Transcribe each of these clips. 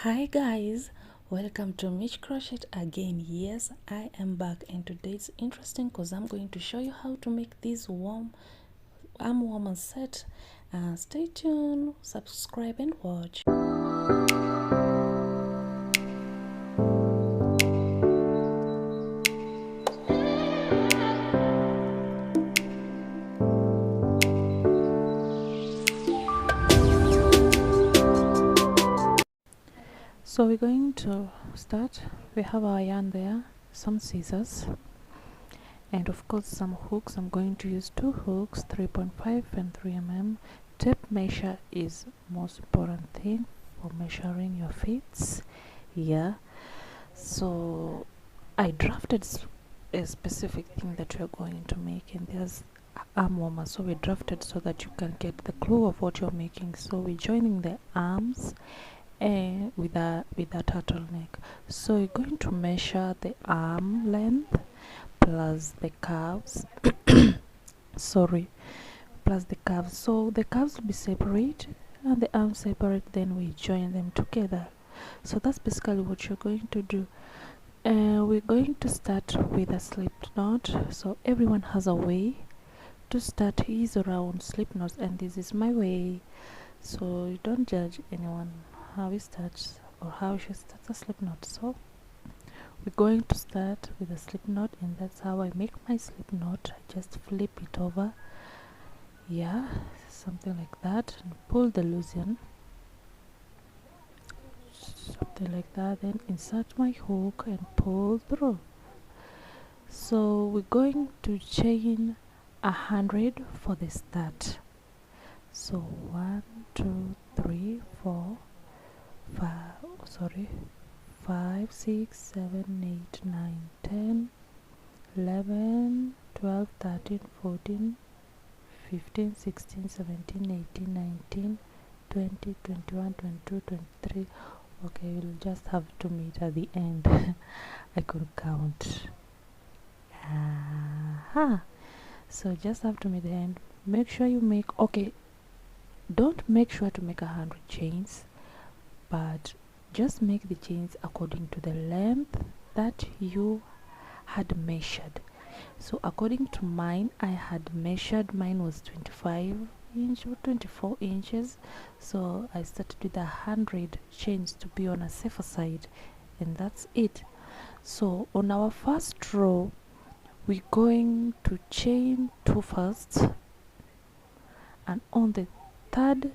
Hi guys, welcome to Mitch Crochet again. Yes, I am back, and today it's interesting because I'm going to show you how to make this arm warmer set. Stay tuned, subscribe and watch. So we're going to start. We have our yarn there, some scissors, and of course some hooks. I'm going to use two hooks, 3.5 and 3 mm. Tape measure is most important thing for measuring your fits. Yeah, so I drafted a specific thing that we're going to make, and there's arm warmer, so we drafted so that you can get the clue of what you're making. So we're joining the arms and with a turtleneck. So you're going to measure the arm length plus the curves sorry, plus the curves. So the curves will be separate and the arms separate, then we join them together. So that's basically what you're going to do. We're going to start with a slip knot. So everyone has a way to start his or her own slip knots, and this is my way. So you don't judge anyone how he starts or how she starts a slip knot. So we're going to start with a slip knot, and that's how I make my slip knot. I just flip it over, yeah, something like that, and pull the loose end, something like that, then insert my hook and pull through. So we're going to chain 100 for the start. So 1 2 3 4 5 5 6 7 8 9 10 11 12 13 14 15 16 17 18 19 20 21 22 23. Okay, we'll just have to meet at the end. I could count. So just have to meet the end. Make sure you make, okay, don't make sure to make 100 chains, but just make the chains according to the length that you had measured. So according to mine, I had measured, mine was 25 inch or 24 inches, so I started with 100 chains to be on a safer side, and that's it. So on our first row, we're going to chain 2 first, and on the third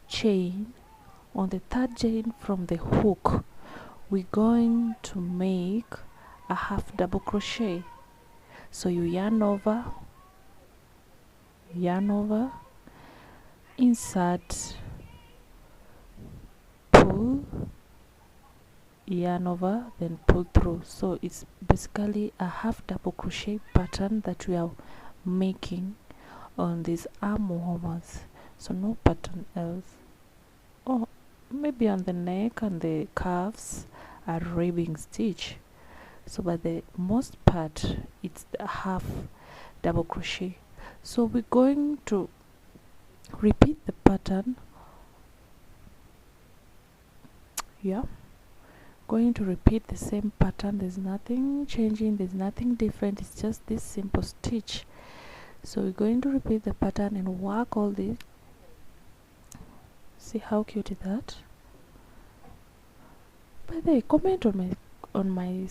chain from the hook, we're going to make a half double crochet. So you yarn over, insert, pull, yarn over, then pull through. So it's basically a half double crochet pattern that we are making on these arm warmers. So no pattern else. Oh, maybe on the neck and the calves are ribbing stitch. So by the most part, it's the half double crochet. So we're going to repeat the pattern. Yeah, going to repeat the same pattern. There's nothing changing, there's nothing different, it's just this simple stitch. So we're going to repeat the pattern and work all this. See how cute is that? By the way, comment on my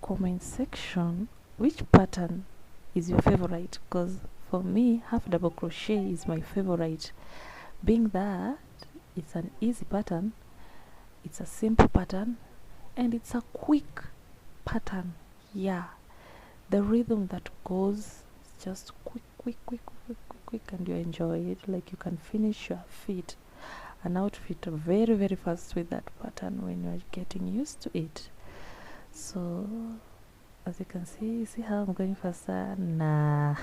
comment section which pattern is your favorite, because for me half double crochet is my favorite, being that it's an easy pattern, it's a simple pattern, and it's a quick pattern. Yeah, the rhythm that goes just quick, and you enjoy it. Like you can finish your feet, an outfit very, very fast with that pattern when you're getting used to it. So as you can see how I'm going faster. Nah,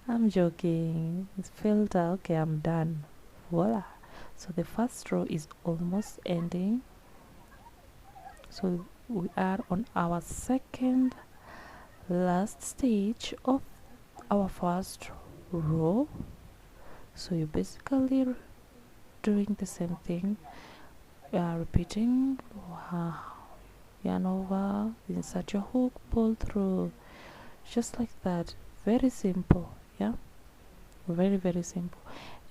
I'm joking. It's filter. Okay, I'm done. Voila. So the first row is almost ending, so we are on our second last stage of our first row. So you're basically doing the same thing. repeating, yarn over, insert your hook, pull through, just like that. Very simple. Yeah, very, very simple.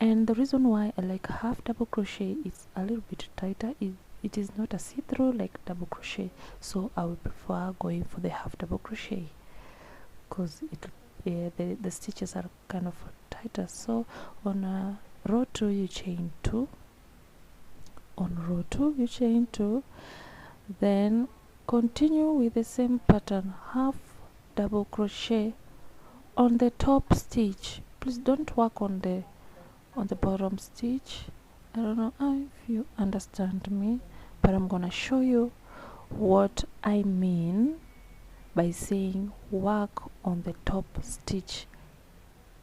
And the reason why I like half double crochet is a little bit tighter. It is not a see-through like double crochet, so I would prefer going for the half double crochet because the stitches are kind of tighter. So on row 2 you chain 2, on row 2 you chain 2, then continue with the same pattern, half double crochet on the top stitch. Please don't work on the bottom stitch. I don't know if you understand me, but I'm gonna show you what I mean by saying work on the top stitch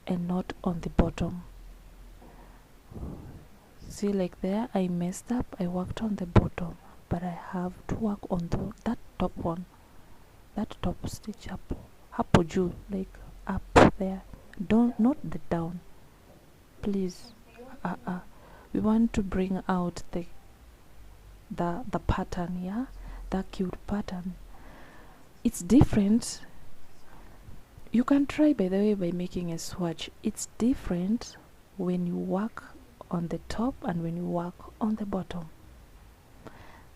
and not on the bottom. See, like there I messed up, I worked on the bottom, but I have to work on that top one, that top stitch up juu, like up there, not the down, please. We want to bring out the pattern, yeah, that cute pattern. It's different. You can try, by the way, by making a swatch. It's different when you work on the top and when you work on the bottom.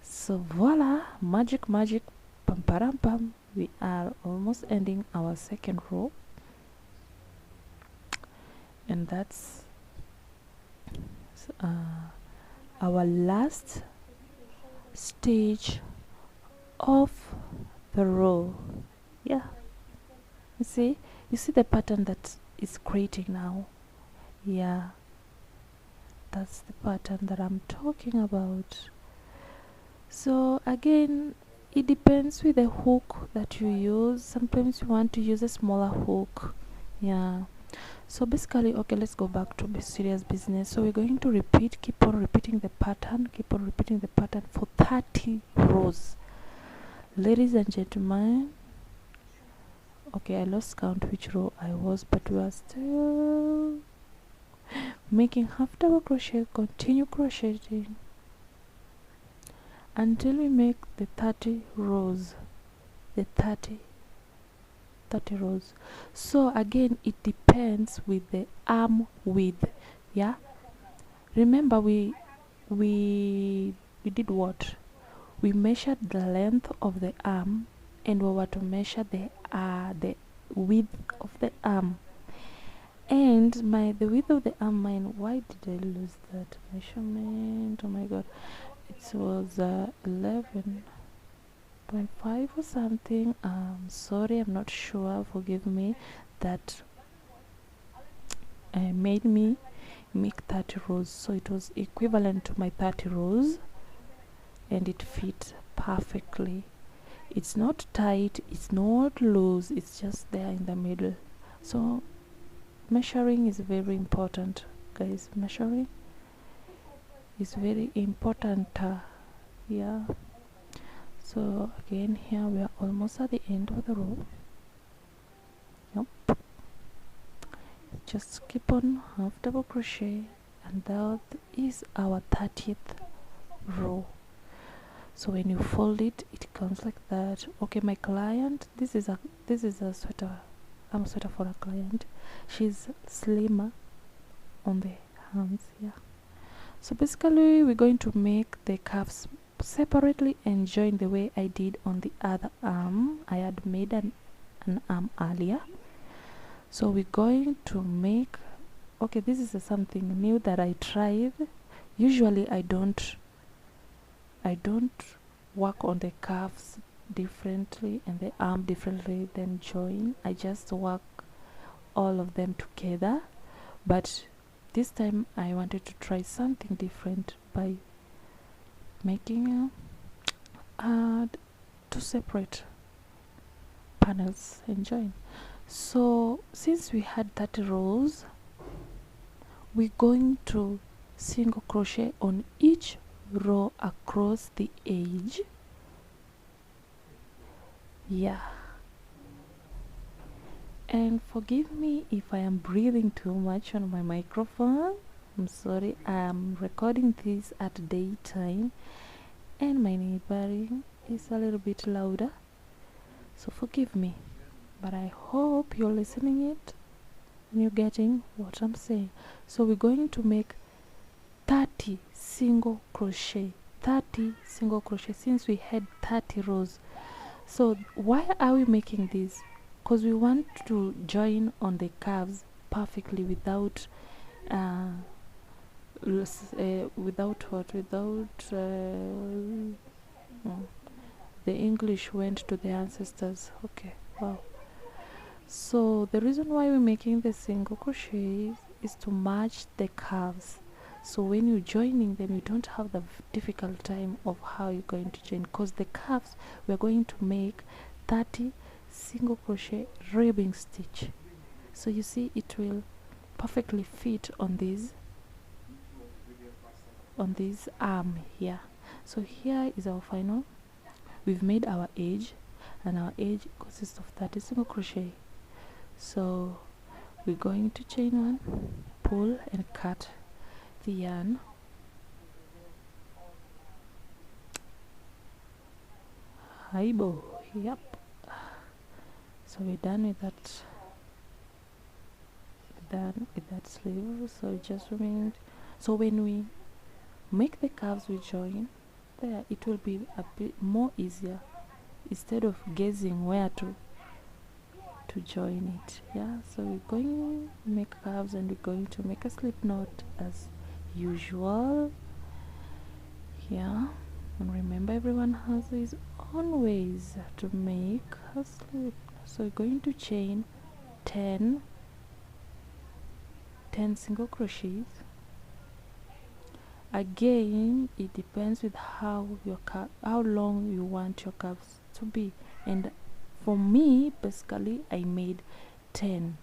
So voila, magic, pam param pam. We are almost ending our second row, and that's our last stage of the row. Yeah, you see the pattern that is creating now. Yeah, that's the pattern that I'm talking about. So again, it depends with the hook that you use. Sometimes you want to use a smaller hook. Yeah, so basically, okay, let's go back to serious business. So we're going to keep on repeating the pattern for 30 rows, ladies and gentlemen. Okay, I lost count which row I was, but we are still making half double crochet. Continue crocheting until we make the 30 rows, the 30 rows. So again, it depends with the arm width. Yeah, remember we did what? We measured the length of the arm, and we were to measure the width of the arm. And the width of the arm, why did I lose that measurement? Oh my god, it was 11.5 or something. Sorry, I'm not sure, forgive me. That made me make 30 rows, so it was equivalent to my 30 rows, and it fit perfectly. It's not tight, it's not loose, it's just there in the middle. So measuring is very important, guys. Measuring is very important. Yeah, so again, here we are almost at the end of the row. Yep, just keep on half double crochet, and that is our 30th row. So when you fold it, it comes like that. Okay, my client, this is a sweater. I'm a sweater for a client. She's slimmer on the hands. Yeah, so basically we're going to make the cuffs separately and join the way I did on the other arm. I had made an arm earlier, so we're going to make, okay, this is something new that I tried. Usually I don't work on the cuffs differently and the arm differently then join. I just work all of them together, but this time I wanted to try something different by making two separate panels and join. So since we had 30 rows, we're going to single crochet on each row across the edge. Yeah, and forgive me if I am breathing too much on my microphone. I'm sorry, I'm recording this at daytime, and my neighboring is a little bit louder, so forgive me, but I hope you're listening it and you're getting what I'm saying. So we're going to make 30 single crochet, 30 single crochet, since we had 30 rows. So why are we making this? Because we want to join on the curves perfectly without without the English went to the ancestors. Okay, wow. So the reason why we're making the single crochet is to match the curves, so when you're joining them you don't have the difficult time of how you're going to join, because the curves we're going to make 30 single crochet ribbing stitch. So you see it will perfectly fit on this arm here. So here is our final. We've made our edge, and our edge consists of 30 single crochet. So we're going to chain one, pull and cut the yarn. Hibo, yep. So we're done with that. Done with that sleeve. So it just remained. So when we make the curves, we join there. It will be a bit more easier instead of guessing where to join it. Yeah. So we're going to make curves and we're going to make a slip knot as usual. Yeah. And remember, everyone has his own ways to make a slip. So we're going to chain 10 single crochets. Again, it depends with how long you want your curves to be, and for me basically I made 10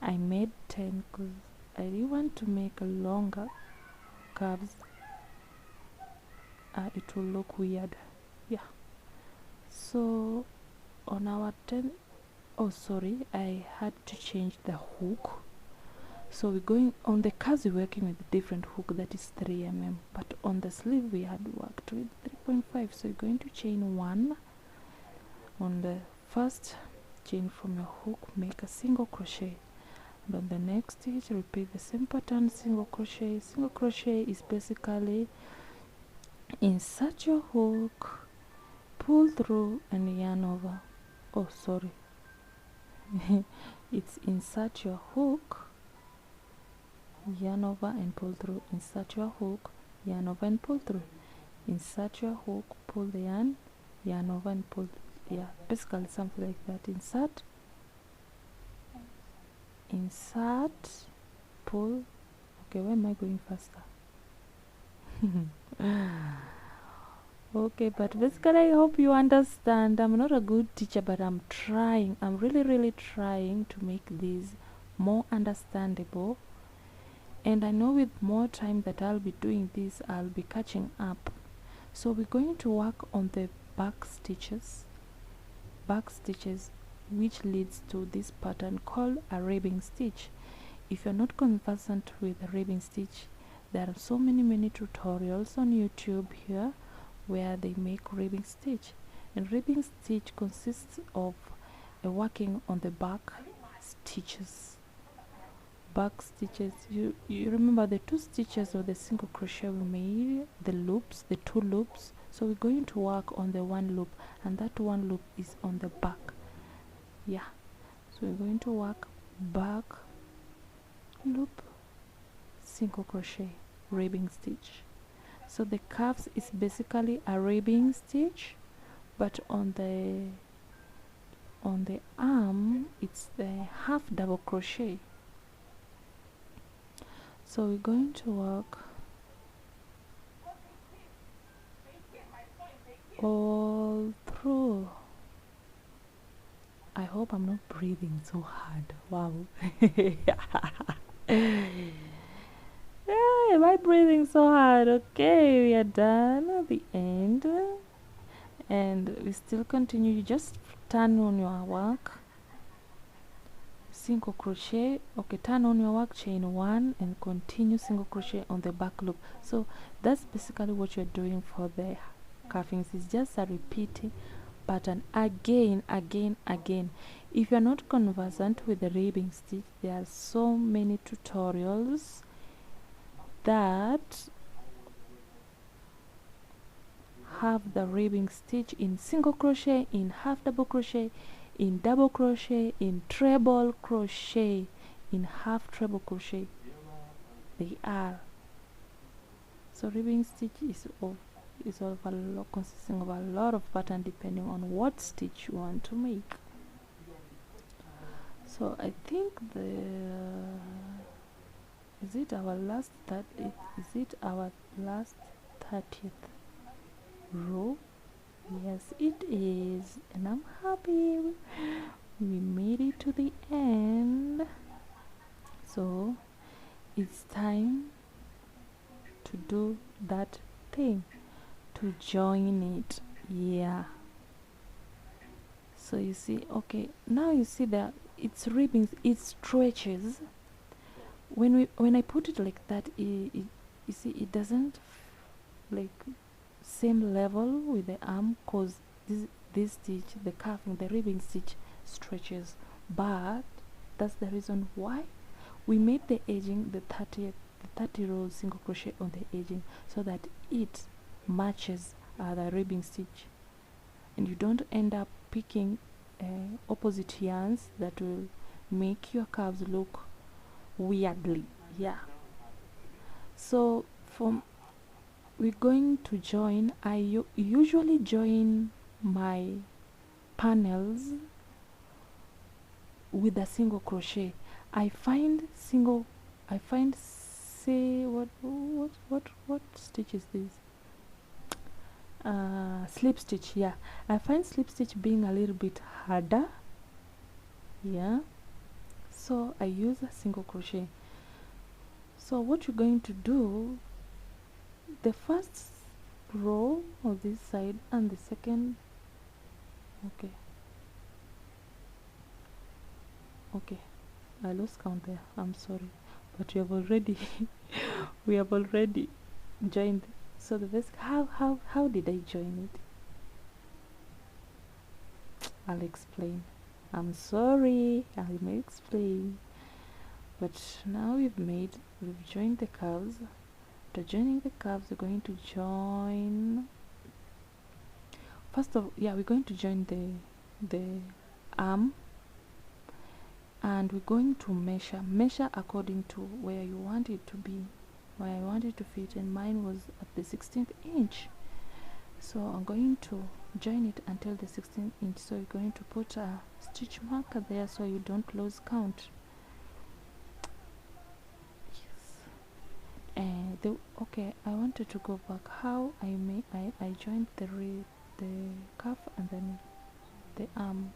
because I really want to make a longer curves. It will look weird. Yeah. So on our 10, oh sorry, I had to change the hook. So we're going on the curves, we're working with a different hook that is 3mm, but on the sleeve we had worked with 3.5. So you're going to chain one on the first chain from your hook, make a single crochet, and on the next stitch repeat the same pattern, single crochet. Single crochet is basically insert your hook, pull through and yarn over. Oh sorry, it's insert your hook, yarn over and pull through, insert your hook, yarn over and pull through, insert your hook, pull the yarn over and pull. Yeah, basically something like that. Insert, pull. Okay, why am I going faster? Okay, but basically I hope you understand. I'm not a good teacher, but I'm trying. I'm really trying to make this more understandable, and I know with more time that I'll be doing this, I'll be catching up. So we're going to work on the back stitches, which leads to this pattern called a ribbing stitch. If you're not conversant with a ribbing stitch, there are so many tutorials on YouTube here where they make ribbing stitch, and ribbing stitch consists of working on the back stitches. You remember the two stitches of the single crochet we made, the two loops. So we're going to work on the one loop, and that one loop is on the back. Yeah, so we're going to work back loop, single crochet, ribbing stitch. So the curves is basically a ribbing stitch, but on the arm it's the half double crochet. So we're going to work all through. I hope I'm not breathing so hard. Wow. Am I breathing so hard? Okay, we are done at the end, and we still continue. You just turn on your work, single crochet. Okay, turn on your work, chain 1 and continue single crochet on the back loop. So that's basically what you're doing for the cuffings. It's just a repeating pattern again. If you're not conversant with the ribbing stitch, there are so many tutorials that have the ribbing stitch in single crochet, in half double crochet, in double crochet, in treble crochet, in half treble crochet. They are. So ribbing stitch is consisting of a lot of pattern depending on what stitch you want to make. So I think is it our last 30th row? Yes, it is, and I'm happy we made it to the end. So it's time to do that thing, to join it. Yeah, so you see, okay, now you see that it's ribbons, it stretches. When I put it like that, you see it doesn't like same level with the arm, cause this stitch, the cuffing, the ribbing stitch stretches, but that's the reason why we made the edging the 30 rows single crochet on the edging, so that it matches the ribbing stitch, and you don't end up picking opposite yarns that will make your curves look weirdly. Yeah, so we're going to join. I usually join my panels with a single crochet. I find say what stitch is this? Slip stitch. Yeah, I find slip stitch being a little bit harder. Yeah, so I use a single crochet. So what you're going to do, the first row of this side and the second, okay, I lost count there, I'm sorry, but we have already joined. So the best, how did I join it? I'll explain. I'm sorry, I may explain. But now we've joined the curves. After joining the curves, we're going to join. We're going to join the arm, and we're going to measure according to where you want it to be, where I want it to fit, and mine was at the 16th inch. So I'm going to join it until the 16th inch. So you're going to put a stitch marker there so you don't lose count. And okay, I wanted to go back how I joined the cuff and then the arm.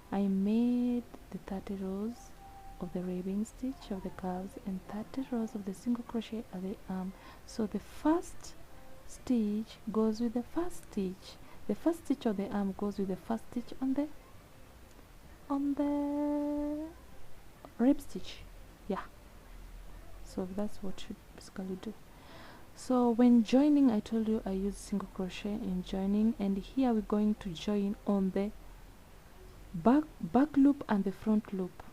I made the 30 rows of the ribbing stitch of the curves and 30 rows of the single crochet at the arm. So the first stitch goes with the first stitch, the first stitch of the arm goes with the first stitch on the rib stitch. Yeah, so that's what you basically do. So when joining, I told you I use single crochet in joining, and here we're going to join on the back loop and the front loop,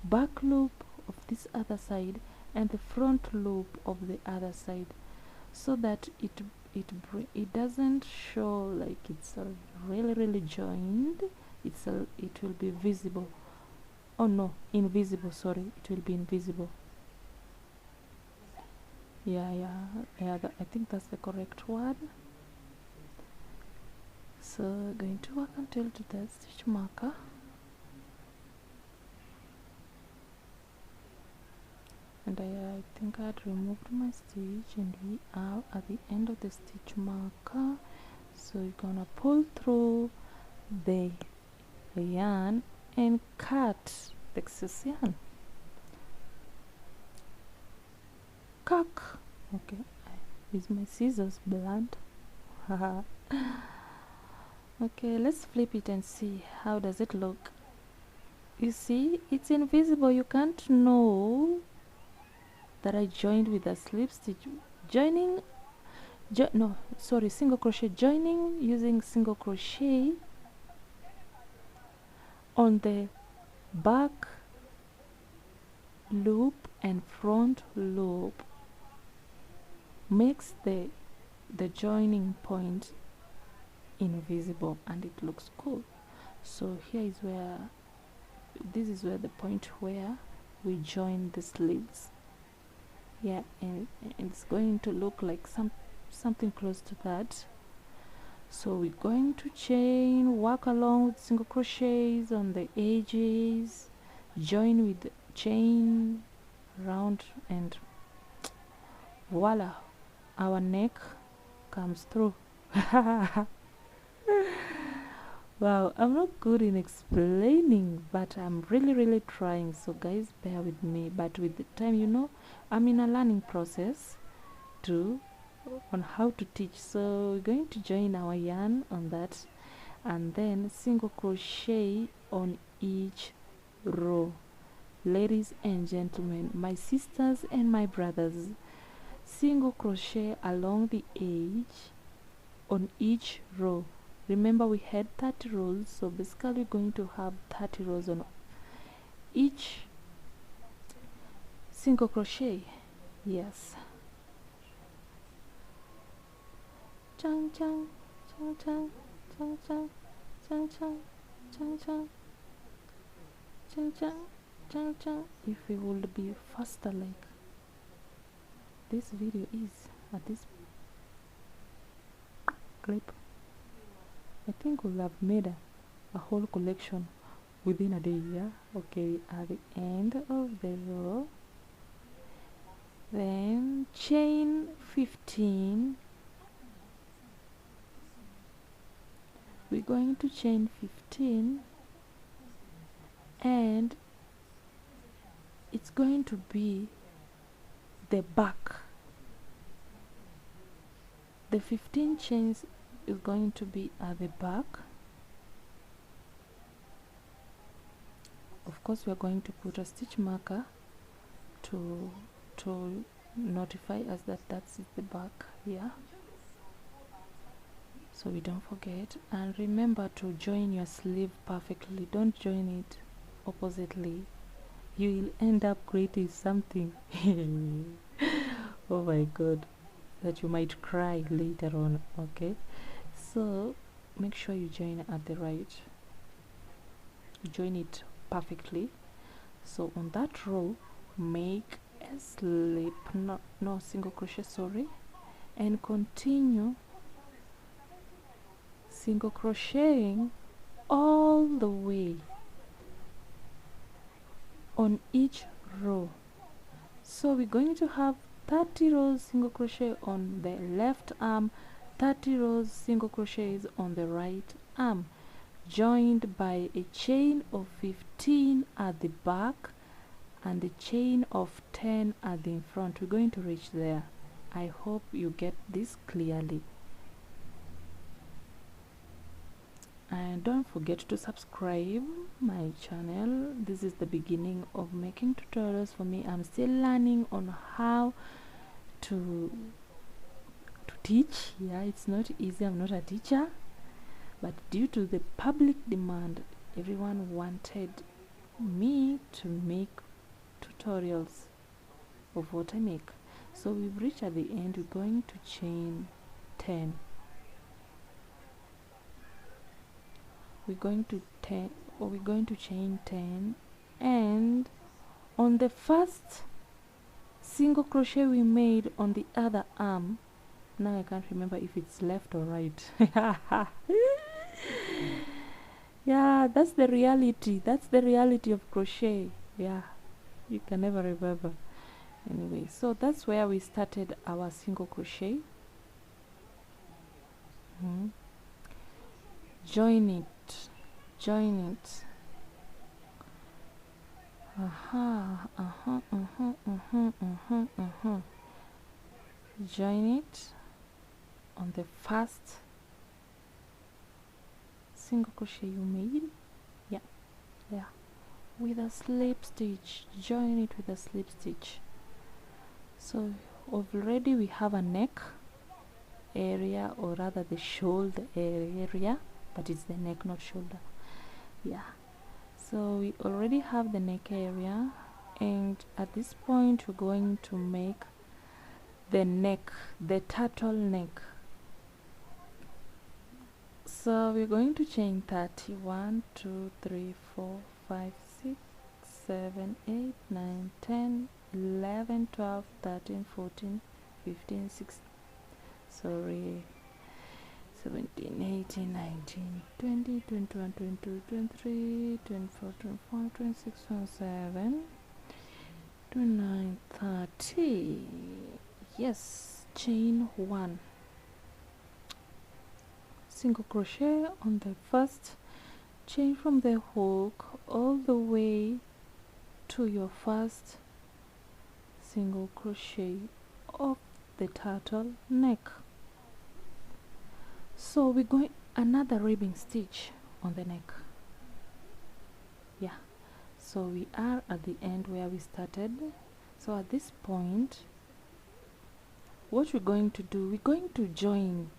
back loop of this other side and the front loop of the other side, so that it doesn't show like it's really joined. It will be visible. Oh no, invisible, sorry, it will be invisible. Yeah, I think that's the correct word. So going to work until to that stitch marker, and I think I had removed my stitch, and we are at the end of the stitch marker. So you're gonna pull through the yarn and cut the excess yarn. Okay, I use my scissors blunt. Okay, let's flip it and see how does it look. You see, it's invisible. You can't know that I joined with a slip stitch. Joining, no, sorry, single crochet. Joining using single crochet on the back loop and front loop makes the joining point invisible, and it looks cool. So here is where, this is where the point where we join the sleeves. Yeah, and it's going to look like something close to that. So we're going to chain, work along with single crochets on the edges, join with chain round, and voila, our neck comes through. Wow, I'm not good in explaining, but I'm really trying, so guys, bear with me. But with the time, you know, I'm in a learning process too on how to teach. So we're going to join our yarn on that, and then single crochet on each row. Ladies and gentlemen, my sisters and my brothers, single crochet along the edge on each row. Remember, we had 30 rows, so basically we're going to have 30 rows on each single crochet. Yes. Chang chang chang chang chang chang chang chang chang chang chang chang chang chang. If we would be faster like this video is at this clip, I think we'll have made a whole collection within a day. Yeah, okay, at the end of the row, then chain 15. We're going to chain 15, and it's going to be the back. The 15 chains is going to be at the back. Of course, we are going to put a stitch marker to notify us that that's the back here, so we don't forget. And remember to join your sleeve perfectly. Don't join it oppositely. You will end up creating something oh my god, that you might cry later on. Okay, so make sure you join at the right, join it perfectly. So on that row, make a slip, no single crochet, sorry, and continue single crocheting all the way on each row. So we're going to have 30 rows single crochet on the left arm, 30 rows single crochets on the right arm, joined by a chain of 15 at the back and a chain of 10 at the front. We're going to reach there. I hope you get this clearly. And don't forget to subscribe my channel. This is the beginning of making tutorials for me. I'm still learning on how to teach. Yeah, it's not easy. I'm not a teacher, but due to the public demand, everyone wanted me to make tutorials of what I make. So we've reached at the end. We're going to chain 10. We're going to chain 10, and on the first single crochet we made on the other arm, now I can't remember if it's left or right. Yeah, that's the reality. That's the reality of crochet. Yeah, you can never remember. Anyway, so that's where we started our single crochet. Join it, join it. Join it on the first single crochet you made. Yeah, with a slip stitch. Join it with a slip stitch. So already we have a neck area, or rather the shoulder area, but it's the neck, not shoulder. Yeah, so we already have the neck area, and at this point we're going to make the neck, the turtleneck. So we're going to chain 30. 1 2 3 4 5 6 7 8 9 10 11 12 13 14 15 16, sorry, 17 18 19 20 21 22 23 24 25 26 27 29 30. Yes, chain 1, single crochet on the first, chain from the hook all the way to your first single crochet of the turtle neck. So we're going another ribbing stitch on the neck. Yeah, so we are at the end where we started. So at this point, what we're going to do, we're going to join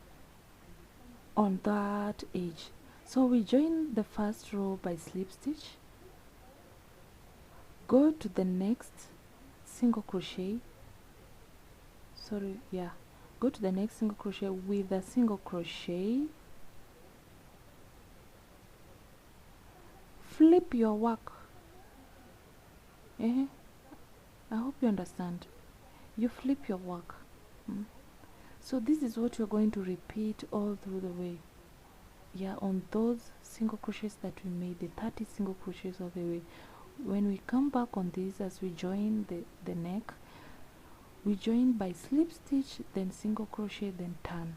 on that edge. So we join the first row by slip stitch, go to the next single crochet, go to the next single crochet with a single crochet, flip your work. I hope you understand. You flip your work. So this is what you're going to repeat all through the way. Yeah, on those single crochets that we made, the 30 single crochets of the way. When we come back on this, as we join the neck, we join by slip stitch, then single crochet, then turn,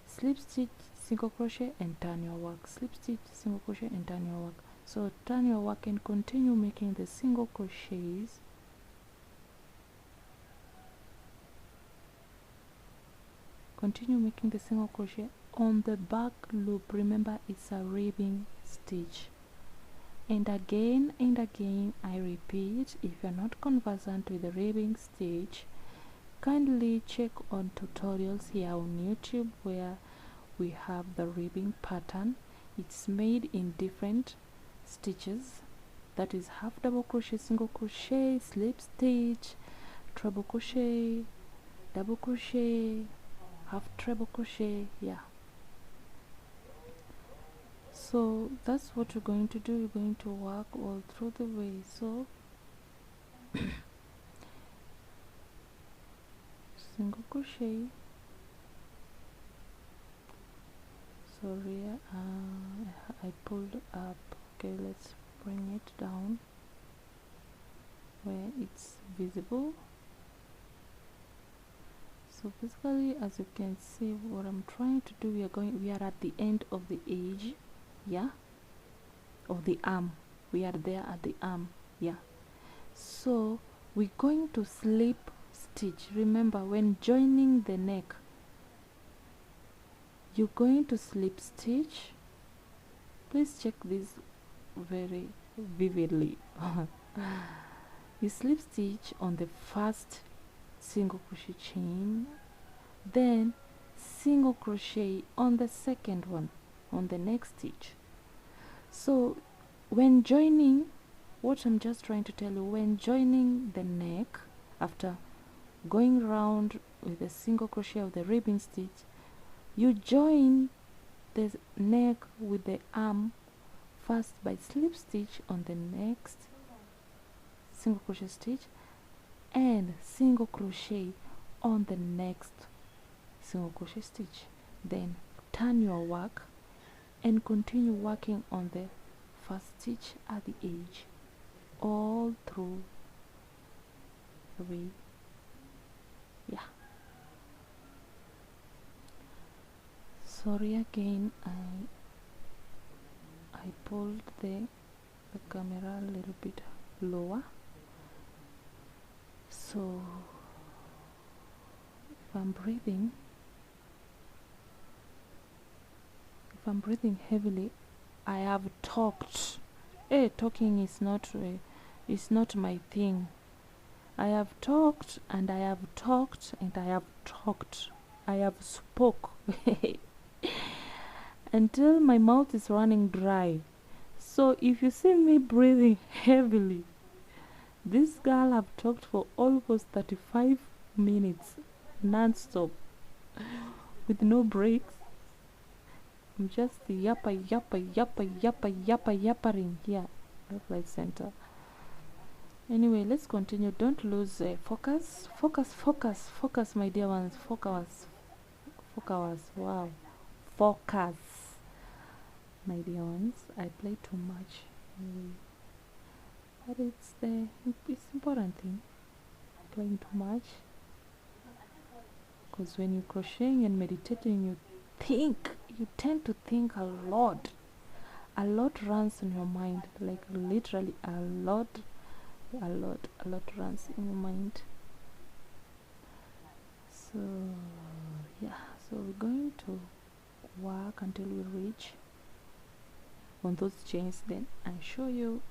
slip stitch, single crochet, and turn your work, slip stitch, single crochet, and turn your work. So turn your work and continue making the single crochets. Continue making the single crochet on the back loop. Remember, it's a ribbing stitch. And again I repeat, if you're not conversant with the ribbing stitch, kindly check on tutorials here on YouTube where we have the ribbing pattern. It's made in different stitches, that is half double crochet, single crochet, slip stitch, treble crochet, double crochet, half treble crochet. Yeah, so that's what we're going to do. We're going to work all through the way. So single crochet, sorry, I pulled up. Okay, let's bring it down where it's visible. So basically, as you can see, what I'm trying to do, we are at the end of the edge, yeah, of the arm. We are there at the arm, yeah. So we're going to slip stitch. Remember, when joining the neck, you're going to slip stitch. Please check this very vividly. You slip stitch on the first single crochet chain, then single crochet on the second one on the next stitch. So when joining, what I'm just trying to tell you, when joining the neck, after going round with a single crochet of the ribbing stitch, you join the neck with the arm first by slip stitch on the next single crochet stitch and single crochet on the next single crochet stitch. Then turn your work and continue working on the first stitch at the edge all through the way. Yeah, sorry again, I pulled the camera a little bit lower. So if I'm breathing heavily, I have talked Talking is not my thing. I have talked and I have talked and I have talked. I have spoke until my mouth is running dry. So if you see me breathing heavily, this girl have talked for almost 35 minutes non-stop with no breaks. I'm just yappering here left right center. Anyway, let's continue. Don't lose focus, my dear ones. Focus. Wow, focus, my dear ones. I play too much anyway, but it's important thing, playing too much, because when you're crocheting and meditating, you tend to think a lot runs in your mind, like literally a lot runs in your mind. So yeah, so we're going to work until we reach on those chains, then I'll show you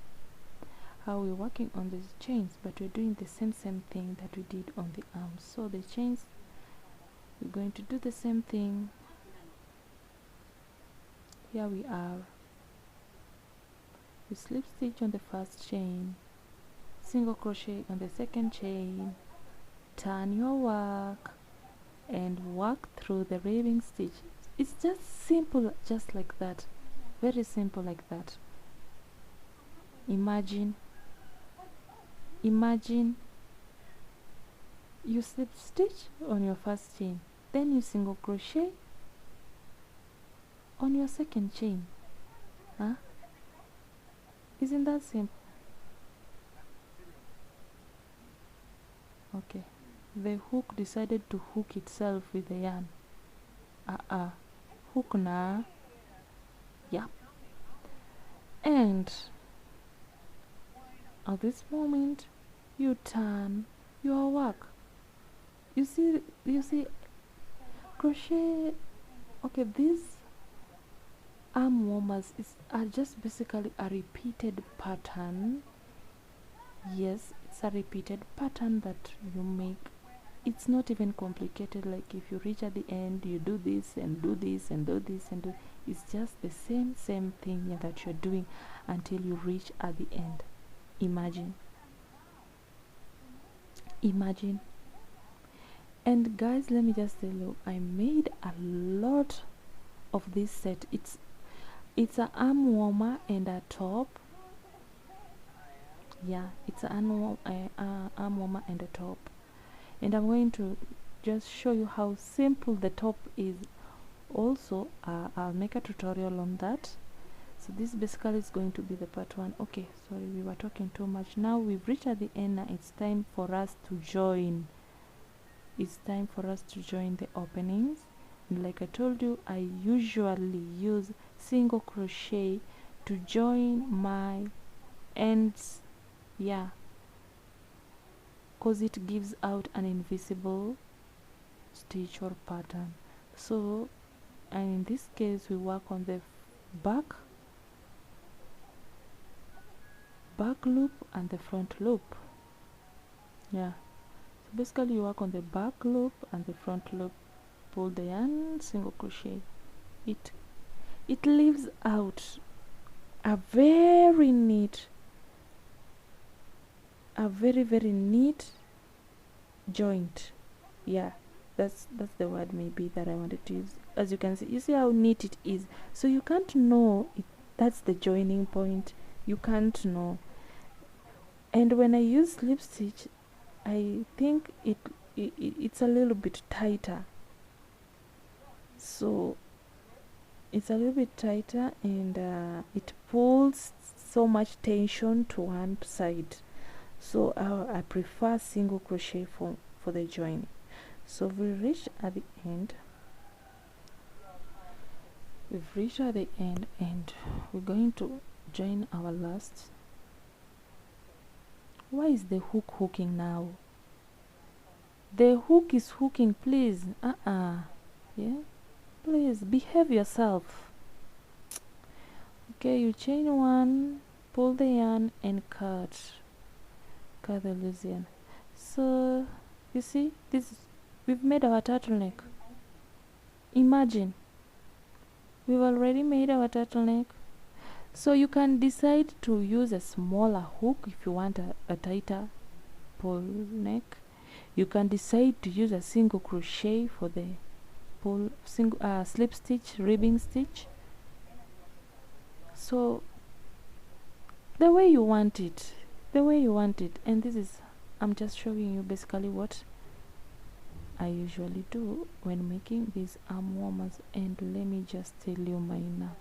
how we're working on these chains, but we're doing the same thing that we did on the arms. So the chains, we're going to do the same thing. Here we are. You slip stitch on the first chain, single crochet on the second chain, turn your work and work through the raving stitch. It's just simple, just like that, very simple like that. Imagine you slip stitch on your first chain, then you single crochet on your second chain. Isn't that simple? Okay, the hook decided to hook itself with the yarn. Hook na. Yeah. And at this moment you turn your work. You see crochet. Okay, these arm warmers are just basically a repeated pattern. Yes, it's a repeated pattern that you make. It's not even complicated, like if you reach at the end you do this and do this and do this and do. It's just the same thing that you're doing until you reach at the end. Imagine. And guys, let me just tell you, I made a lot of this set. It's an arm warmer and a top. Yeah, it's an arm warmer and a top, and I'm going to just show you how simple the top is. Also I'll make a tutorial on that. So this basically is going to be the part one. Okay, sorry, we were talking too much. Now we've reached at the end. Now it's time for us to join. The openings. And like I told you, I usually use single crochet to join my ends. Yeah, because it gives out an invisible stitch or pattern. So, and in this case we work on the back loop and the front loop. Yeah, so basically you work on the back loop and the front loop, pull the yarn, single crochet. It leaves out a very neat, very neat joint. Yeah, that's the word maybe that I wanted to use. As you can see, you see how neat it is. So you can't know that's the joining point. You can't know. And when I use slip stitch, I think it's a little bit tighter. So it's a little bit tighter, and it pulls so much tension to one side. So I prefer single crochet for the joining. So we've reached at the end. And we're going to join our last. Why is the hook hooking now? The hook is hooking, please. Yeah, please behave yourself. Okay, you chain one, pull the yarn and cut the loose yarn. So you see, we've made our turtleneck. Imagine, we've already made our turtleneck. So you can decide to use a smaller hook if you want a tighter pull neck. You can decide to use a single crochet for the slip stitch, ribbing stitch. So the way you want it, and this is, I'm just showing you basically what I usually do when making these arm warmers. And let me just tell you, Maina,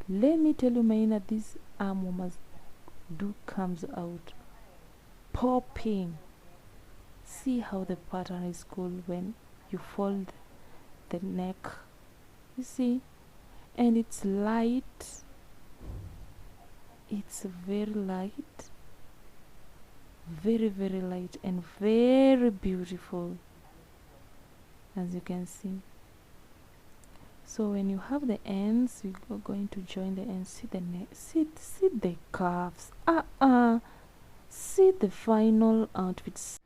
let me tell you, Maina, these arm warmers do comes out popping. See how the pattern is cool when you fold the neck, you see, and it's light, it's very light, very light, and very beautiful, as you can see. So when you have the ends, you are going to join the ends. See the neck, see the curves, see the final outfit,